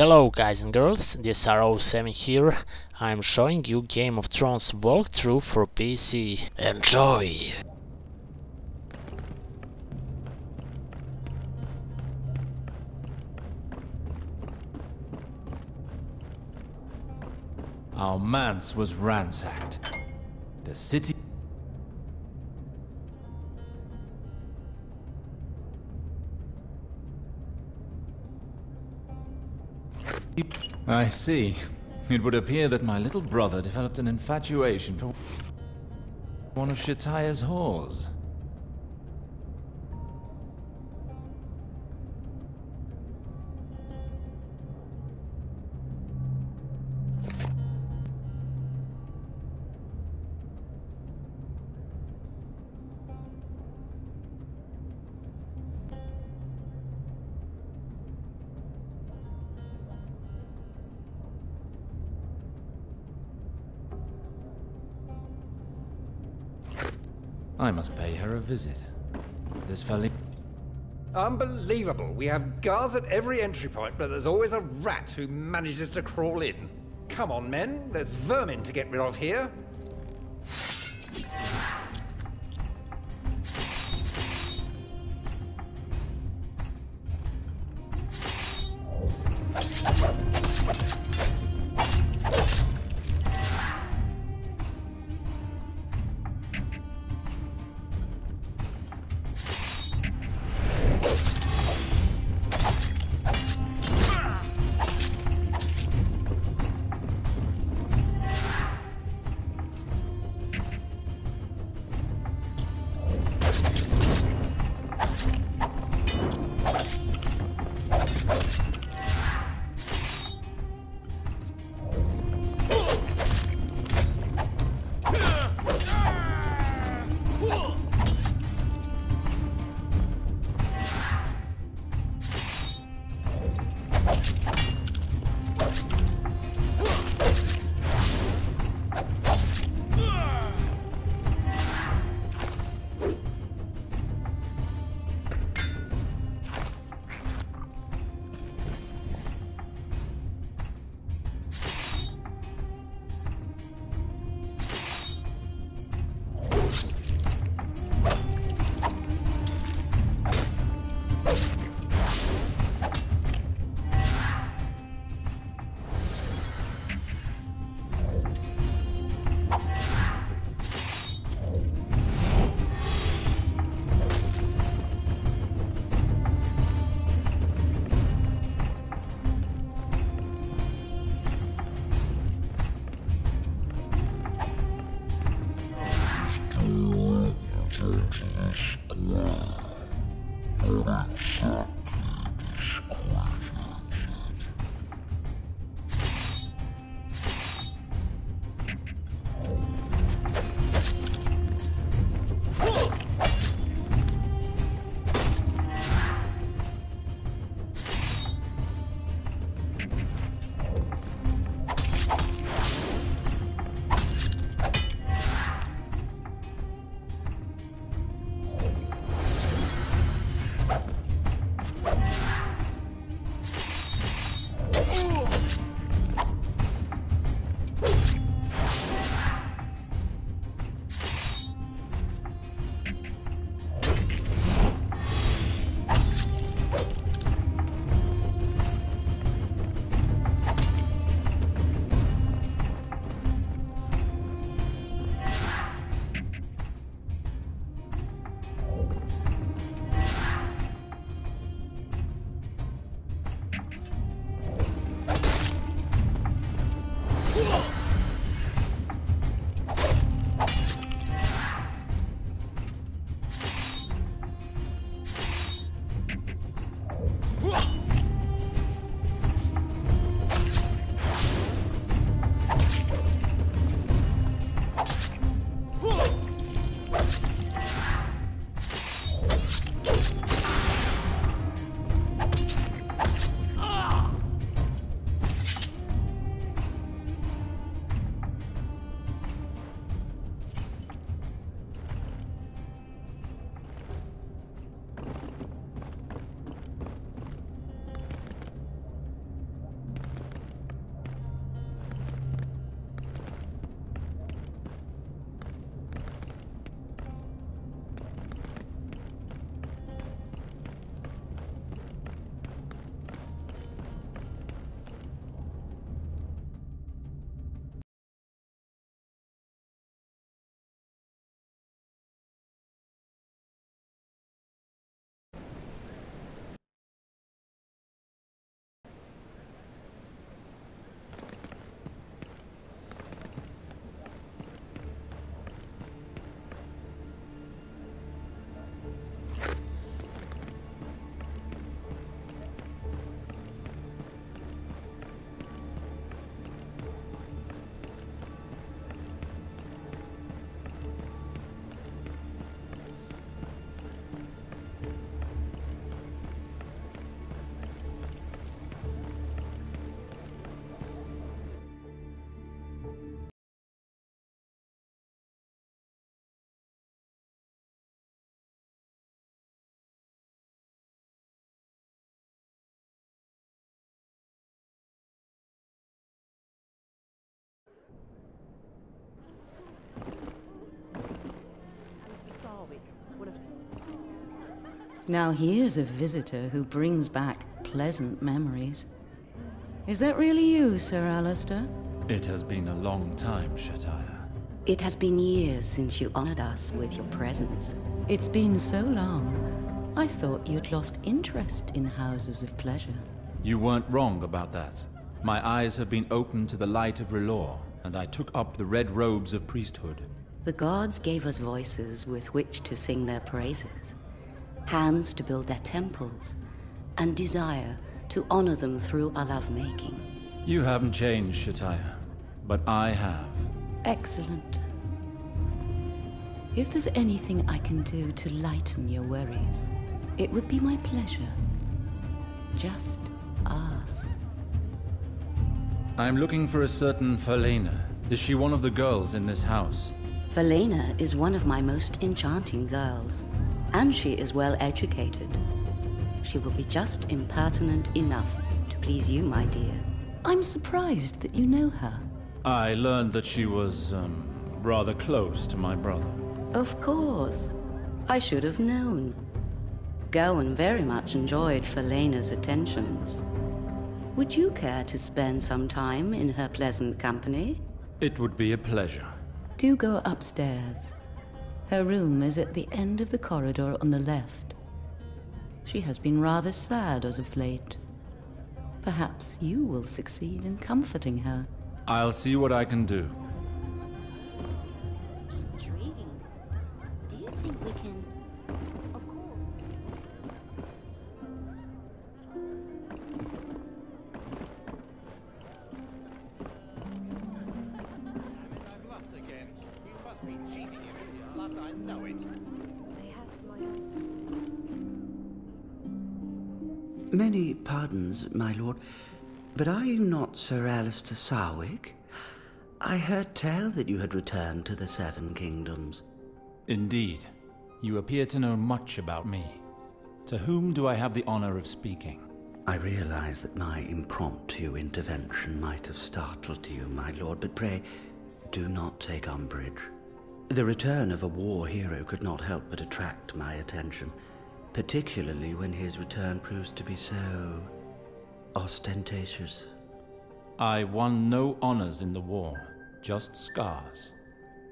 Hello guys and girls, this RO7 here. I'm showing you Game of Thrones walkthrough for PC. Enjoy! Our manse was ransacked. The city... I see. It would appear that my little brother developed an infatuation for one of Shataya's whores. I must pay her a visit. This fellow... Unbelievable. We have guards at every entry point, but there's always a rat who manages to crawl in. Come on, men. There's vermin to get rid of here. Now here's a visitor who brings back pleasant memories. Is that really you, Sir Alester? It has been a long time, Shataya. It has been years since you honored us with your presence. It's been so long. I thought you'd lost interest in houses of pleasure. You weren't wrong about that. My eyes have been opened to the light of Relore, and I took up the red robes of priesthood. The gods gave us voices with which to sing their praises, hands to build their temples, and desire to honor them through our lovemaking. You haven't changed, Shataya, but I have. Excellent. If there's anything I can do to lighten your worries, it would be my pleasure. Just ask. I'm looking for a certain Falena. Is she one of the girls in this house? Falena is one of my most enchanting girls, and she is well educated. She will be just impertinent enough to please you, my dear. I'm surprised that you know her. I learned that she was, rather close to my brother. Of course. I should have known. Gowan very much enjoyed Falena's attentions. Would you care to spend some time in her pleasant company? It would be a pleasure. Do go upstairs. Her room is at the end of the corridor on the left. She has been rather sad as of late. Perhaps you will succeed in comforting her. I'll see what I can do. Intriguing. Do you think we can... Of course. I've lost again. You must be cheating in this slut, I know it. Many pardons, my lord, but are you not Sir Alester Sarwyck? I heard tell that you had returned to the Seven Kingdoms. Indeed. You appear to know much about me. To whom do I have the honor of speaking? I realize that my impromptu intervention might have startled you, my lord, but pray, do not take umbrage. The return of a war hero could not help but attract my attention, particularly when his return proves to be so ostentatious. I won no honors in the war, just scars.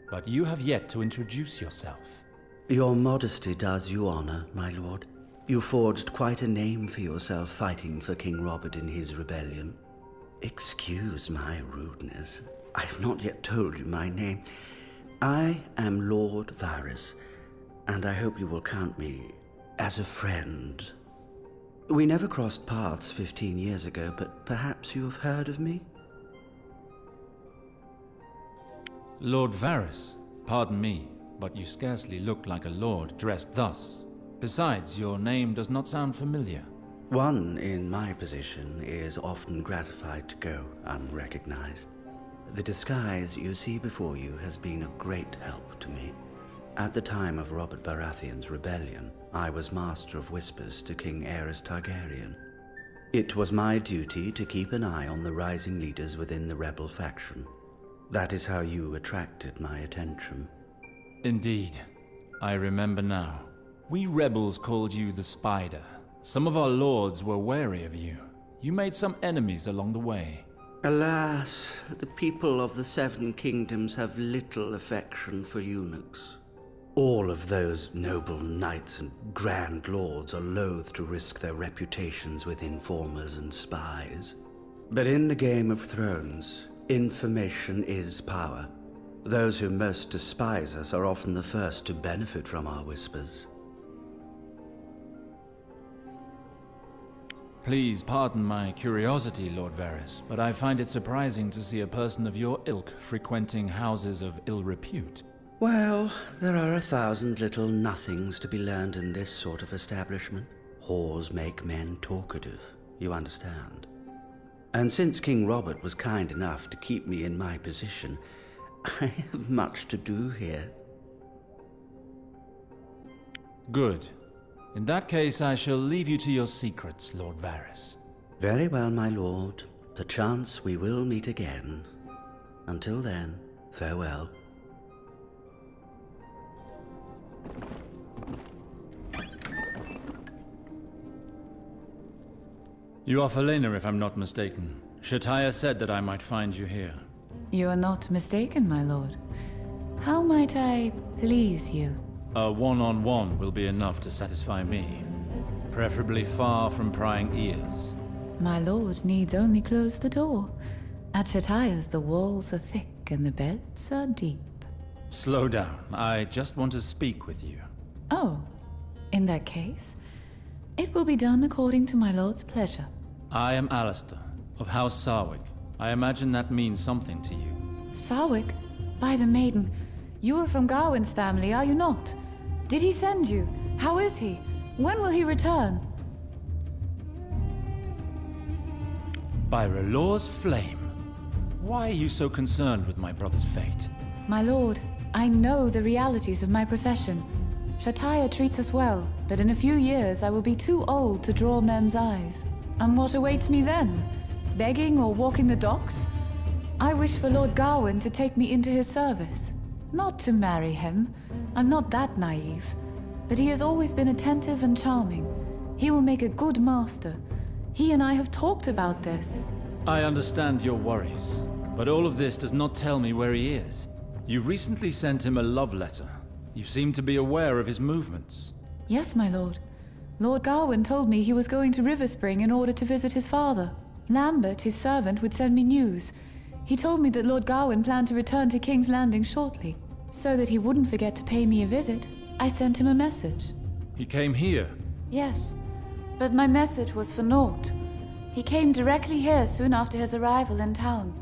But you have yet to introduce yourself. Your modesty does you honor, my lord. You forged quite a name for yourself fighting for King Robert in his rebellion. Excuse my rudeness. I've not yet told you my name. I am Lord Varys, and I hope you will count me as a friend. We never crossed paths 15 years ago, but perhaps you have heard of me? Lord Varys, pardon me, but you scarcely look like a lord dressed thus. Besides, your name does not sound familiar. One in my position is often gratified to go unrecognized. The disguise you see before you has been of great help to me. At the time of Robert Baratheon's rebellion, I was Master of Whispers to King Aerys Targaryen. It was my duty to keep an eye on the rising leaders within the rebel faction. That is how you attracted my attention. Indeed. I remember now. We rebels called you the Spider. Some of our lords were wary of you. You made some enemies along the way. Alas, the people of the Seven Kingdoms have little affection for eunuchs. All of those noble knights and grand lords are loath to risk their reputations with informers and spies. But in the Game of Thrones, information is power. Those who most despise us are often the first to benefit from our whispers. Please pardon my curiosity, Lord Varys, but I find it surprising to see a person of your ilk frequenting houses of ill repute. Well, there are 1,000 little nothings to be learned in this sort of establishment. Whores make men talkative, you understand. And since King Robert was kind enough to keep me in my position, I have much to do here. Good. In that case, I shall leave you to your secrets, Lord Varys. Very well, my lord. Perchance we will meet again. Until then, farewell. You are Felena, if I'm not mistaken. Shataya said that I might find you here. You are not mistaken, my lord. How might I please you? A one-on-one will be enough to satisfy me. Preferably far from prying ears. My lord needs only close the door. At Shataya's, the walls are thick and the beds are deep. Slow down. I just want to speak with you. Oh, in that case, it will be done according to my lord's pleasure. I am Alester, of House Sarwyck. I imagine that means something to you. Sarwyck? By the maiden, you are from Gawain's family, are you not? Did he send you? How is he? When will he return? By R'hllor's flame. Why are you so concerned with my brother's fate? My lord, I know the realities of my profession. Shataya treats us well, but in a few years I will be too old to draw men's eyes. And what awaits me then? Begging or walking the docks? I wish for Lord Gawain to take me into his service. Not to marry him. I'm not that naive. But he has always been attentive and charming. He will make a good master. He and I have talked about this. I understand your worries, but all of this does not tell me where he is. You recently sent him a love letter. You seem to be aware of his movements. Yes, my lord. Lord Gawain told me he was going to River Spring in order to visit his father. Lambert, his servant, would send me news. He told me that Lord Gawain planned to return to King's Landing shortly. So that he wouldn't forget to pay me a visit, I sent him a message. He came here? Yes, but my message was for naught. He came directly here soon after his arrival in town.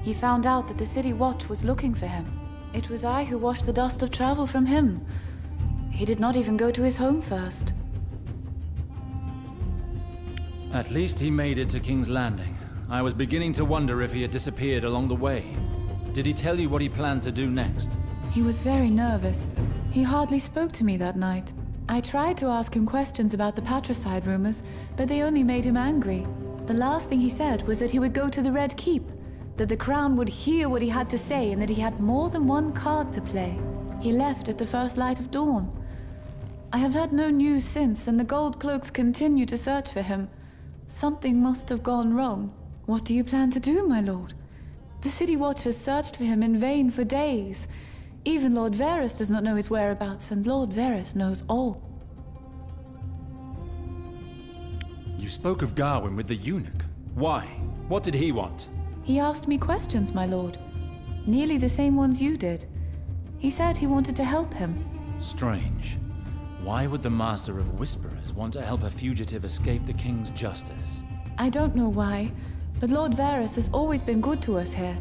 He found out that the City Watch was looking for him. It was I who washed the dust of travel from him. He did not even go to his home first. At least he made it to King's Landing. I was beginning to wonder if he had disappeared along the way. Did he tell you what he planned to do next? He was very nervous. He hardly spoke to me that night. I tried to ask him questions about the patricide rumors, but they only made him angry. The last thing he said was that he would go to the Red Keep, that the Crown would hear what he had to say, and that he had more than one card to play. He left at the first light of dawn. I have had no news since, and the Gold Cloaks continue to search for him. Something must have gone wrong. What do you plan to do, my lord? The City Watch has searched for him in vain for days. Even Lord Varys does not know his whereabouts, and Lord Varys knows all. You spoke of Gawain with the eunuch. Why? What did he want? He asked me questions, my lord. Nearly the same ones you did. He said he wanted to help him. Strange. Why would the Master of Whisperers want to help a fugitive escape the King's justice? I don't know why, but Lord Varys has always been good to us here.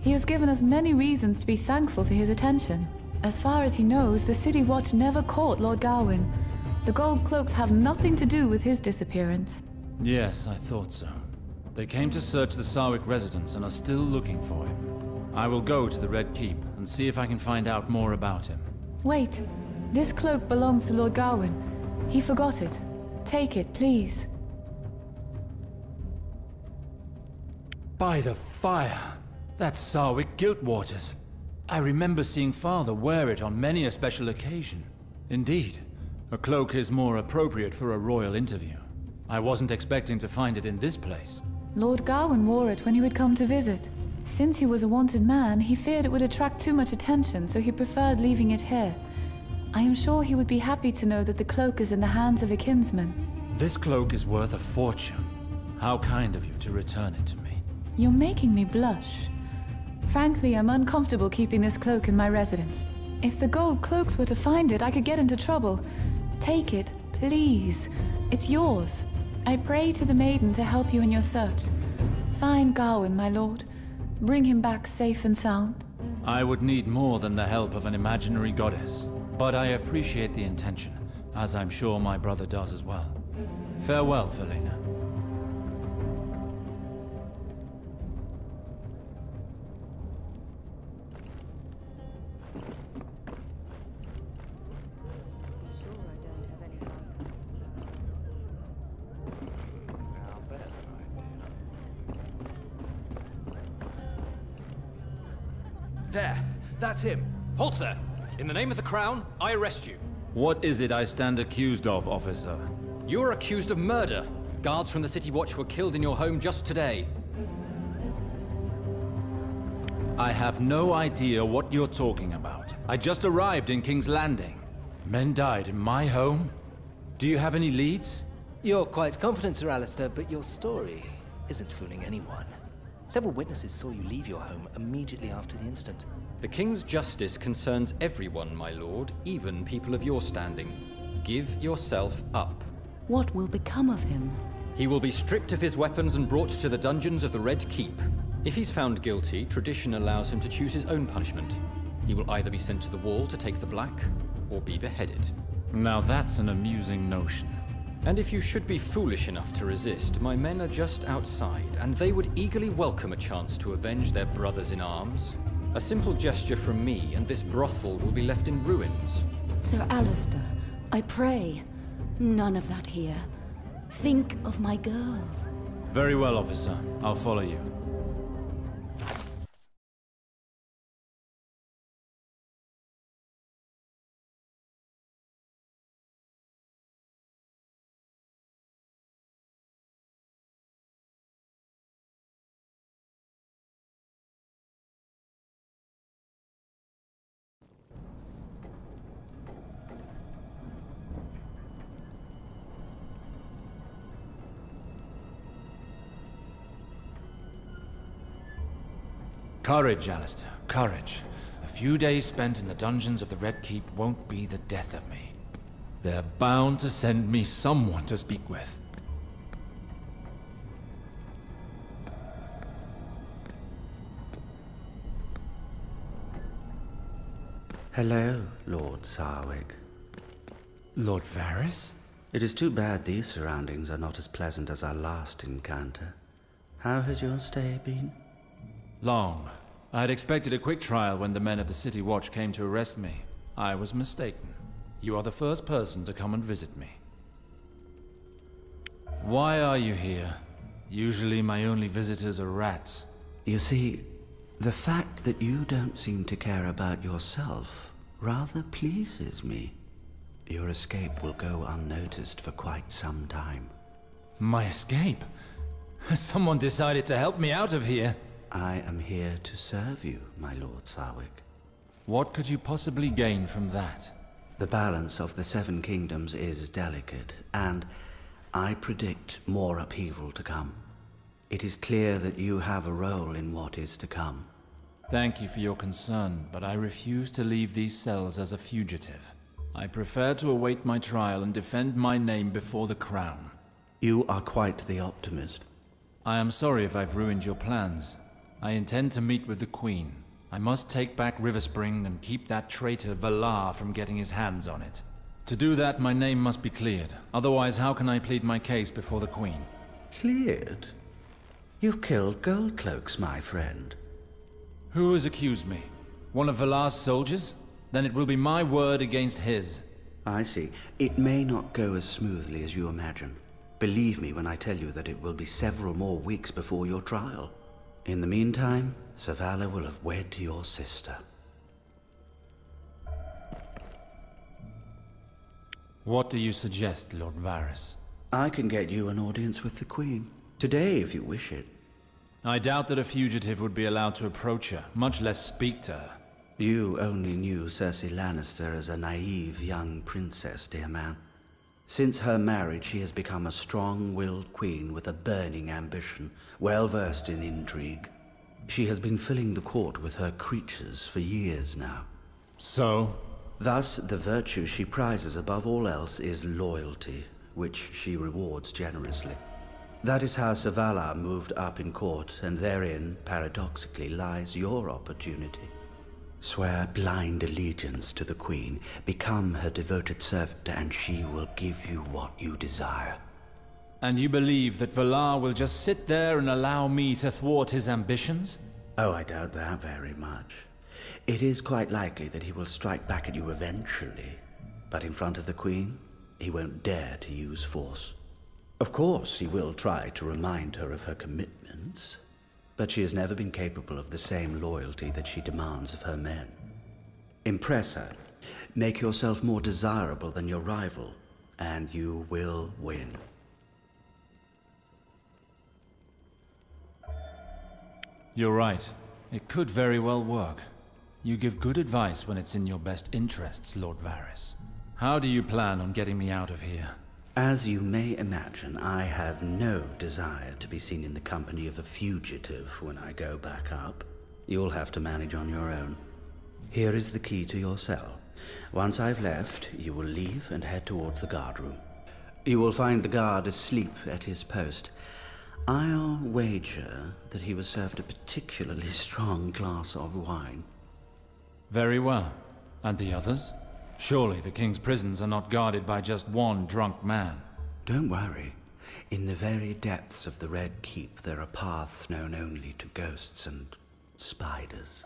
He has given us many reasons to be thankful for his attention. As far as he knows, the City Watch never caught Lord Gawain. The Gold Cloaks have nothing to do with his disappearance. Yes, I thought so. They came to search the Sarwyck residence and are still looking for him. I will go to the Red Keep and see if I can find out more about him. Wait. This cloak belongs to Lord Gawain. He forgot it. Take it, please. By the fire! That's Sarwyck Giltwater's. I remember seeing Father wear it on many a special occasion. Indeed, a cloak is more appropriate for a royal interview. I wasn't expecting to find it in this place. Lord Gawain wore it when he would come to visit. Since he was a wanted man, he feared it would attract too much attention, so he preferred leaving it here. I am sure he would be happy to know that the cloak is in the hands of a kinsman. This cloak is worth a fortune. How kind of you to return it to me. You're making me blush. Frankly, I'm uncomfortable keeping this cloak in my residence. If the Gold Cloaks were to find it, I could get into trouble. Take it, please. It's yours. I pray to the maiden to help you in your search. Find Gawain, my lord. Bring him back safe and sound. I would need more than the help of an imaginary goddess. But I appreciate the intention, as I'm sure my brother does as well. Farewell, Felena. There, that's him. Halt there! In the name of the Crown, I arrest you. What is it I stand accused of, officer? You are accused of murder. Guards from the City Watch were killed in your home just today. I have no idea what you're talking about. I just arrived in King's Landing. Men died in my home? Do you have any leads? You're quite confident, Sir Alester, but your story isn't fooling anyone. Several witnesses saw you leave your home immediately after the incident. The King's justice concerns everyone, my lord, even people of your standing. Give yourself up. What will become of him? He will be stripped of his weapons and brought to the dungeons of the Red Keep. If he's found guilty, tradition allows him to choose his own punishment. He will either be sent to the wall to take the black, or be beheaded. Now that's an amusing notion. And if you should be foolish enough to resist, my men are just outside, and they would eagerly welcome a chance to avenge their brothers in arms. A simple gesture from me, and this brothel will be left in ruins. Sir Alester, I pray, none of that here. Think of my girls. Very well, officer. I'll follow you. Courage, Alester, courage. A few days spent in the dungeons of the Red Keep won't be the death of me. They're bound to send me someone to speak with. Hello, Lord Sarwyck. Lord Varys? It is too bad these surroundings are not as pleasant as our last encounter. How has your stay been? Long. I had expected a quick trial when the men of the City Watch came to arrest me. I was mistaken. You are the first person to come and visit me. Why are you here? Usually my only visitors are rats. You see, the fact that you don't seem to care about yourself rather pleases me. Your escape will go unnoticed for quite some time. My escape? Has someone decided to help me out of here? I am here to serve you, my Lord Sarwyck. What could you possibly gain from that? The balance of the Seven Kingdoms is delicate, and I predict more upheaval to come. It is clear that you have a role in what is to come. Thank you for your concern, but I refuse to leave these cells as a fugitive. I prefer to await my trial and defend my name before the Crown. You are quite the optimist. I am sorry if I've ruined your plans. I intend to meet with the Queen. I must take back Riverspring and keep that traitor Valar from getting his hands on it. To do that, my name must be cleared. Otherwise, how can I plead my case before the Queen? Cleared? You've killed Goldcloaks, my friend. Who has accused me? One of Valar's soldiers? Then it will be my word against his. I see. It may not go as smoothly as you imagine. Believe me when I tell you that it will be several more weeks before your trial. In the meantime, Zavala will have wed your sister. What do you suggest, Lord Varys? I can get you an audience with the Queen. Today, if you wish it. I doubt that a fugitive would be allowed to approach her, much less speak to her. You only knew Cersei Lannister as a naive young princess, dear man. Since her marriage, she has become a strong-willed queen with a burning ambition, well-versed in intrigue. She has been filling the court with her creatures for years now. So? Thus, the virtue she prizes above all else is loyalty, which she rewards generously. That is how Zavala moved up in court, and therein, paradoxically, lies your opportunity. Swear blind allegiance to the Queen, become her devoted servant, and she will give you what you desire. And you believe that Valar will just sit there and allow me to thwart his ambitions? Oh, I doubt that very much. It is quite likely that he will strike back at you eventually, but in front of the Queen, he won't dare to use force. Of course, he will try to remind her of her commitments, but she has never been capable of the same loyalty that she demands of her men. Impress her, make yourself more desirable than your rival, and you will win. You're right. It could very well work. You give good advice when it's in your best interests, Lord Varys. How do you plan on getting me out of here? As you may imagine, I have no desire to be seen in the company of a fugitive when I go back up. You'll have to manage on your own. Here is the key to your cell. Once I've left, you will leave and head towards the guard room. You will find the guard asleep at his post. I'll wager that he was served a particularly strong glass of wine. Very well. And the others? Surely the king's prisons are not guarded by just one drunk man. Don't worry. In the very depths of the Red Keep, there are paths known only to ghosts and spiders.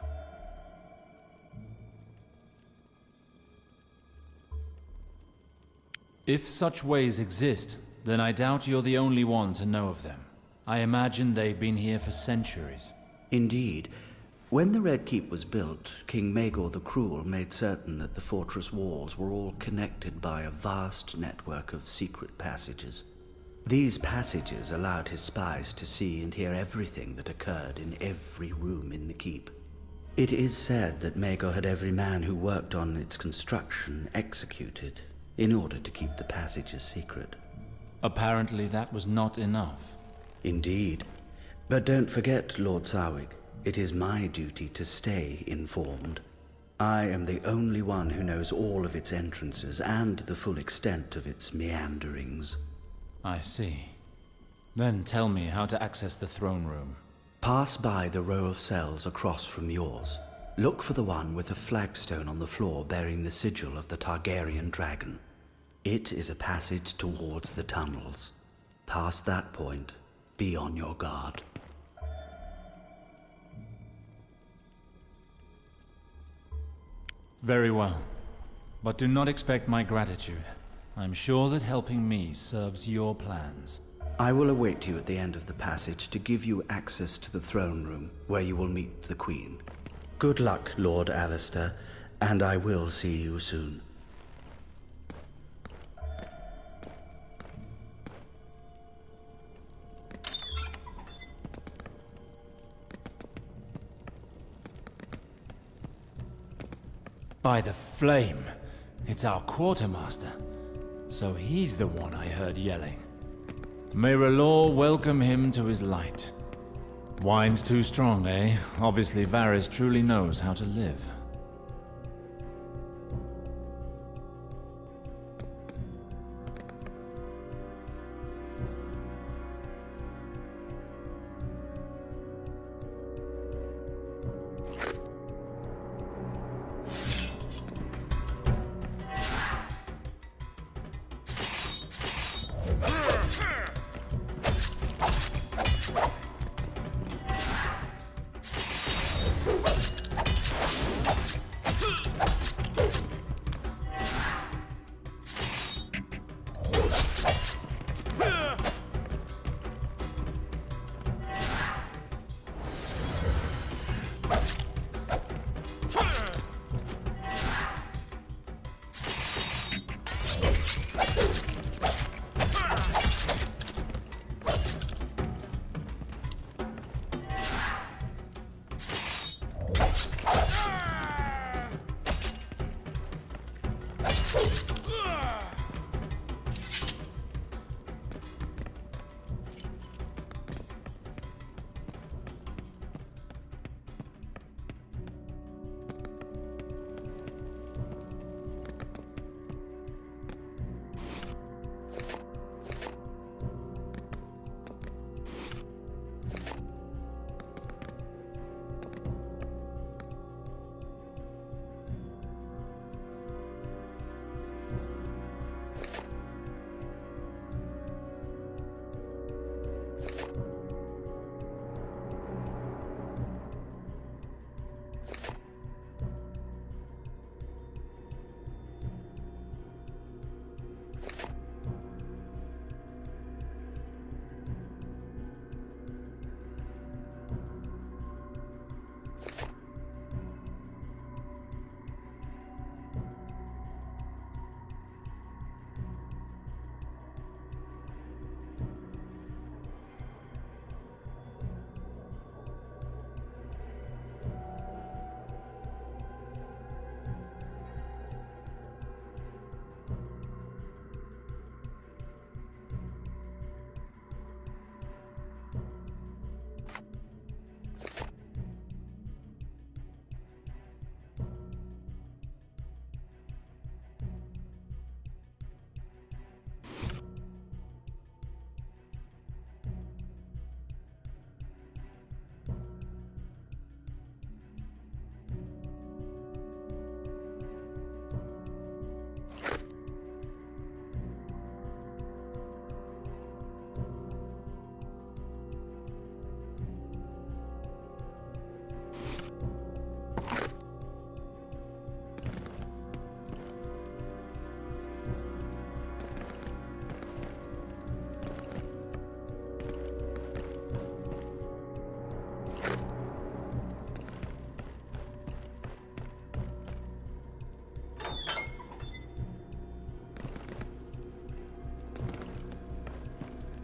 If such ways exist, then I doubt you're the only one to know of them. I imagine they've been here for centuries. Indeed. When the Red Keep was built, King Maegor the Cruel made certain that the fortress walls were all connected by a vast network of secret passages. These passages allowed his spies to see and hear everything that occurred in every room in the keep. It is said that Maegor had every man who worked on its construction executed in order to keep the passages secret. Apparently that was not enough. Indeed. But don't forget, Lord Sarwyck, it is my duty to stay informed. I am the only one who knows all of its entrances and the full extent of its meanderings. I see. Then tell me how to access the throne room. Pass by the row of cells across from yours. Look for the one with the flagstone on the floor bearing the sigil of the Targaryen dragon. It is a passage towards the tunnels. Past that point, be on your guard. Very well. But do not expect my gratitude. I'm sure that helping me serves your plans. I will await you at the end of the passage to give you access to the throne room, where you will meet the Queen. Good luck, Lord Alester, and I will see you soon. By the flame! It's our quartermaster. So he's the one I heard yelling. May R'hllor welcome him to his light. Wine's too strong, eh? Obviously Varys truly knows how to live.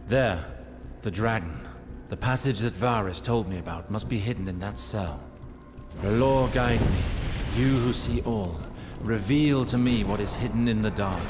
There, the dragon. The passage that Varys told me about must be hidden in that cell. Lord, guide me, you who see all. Reveal to me what is hidden in the dark.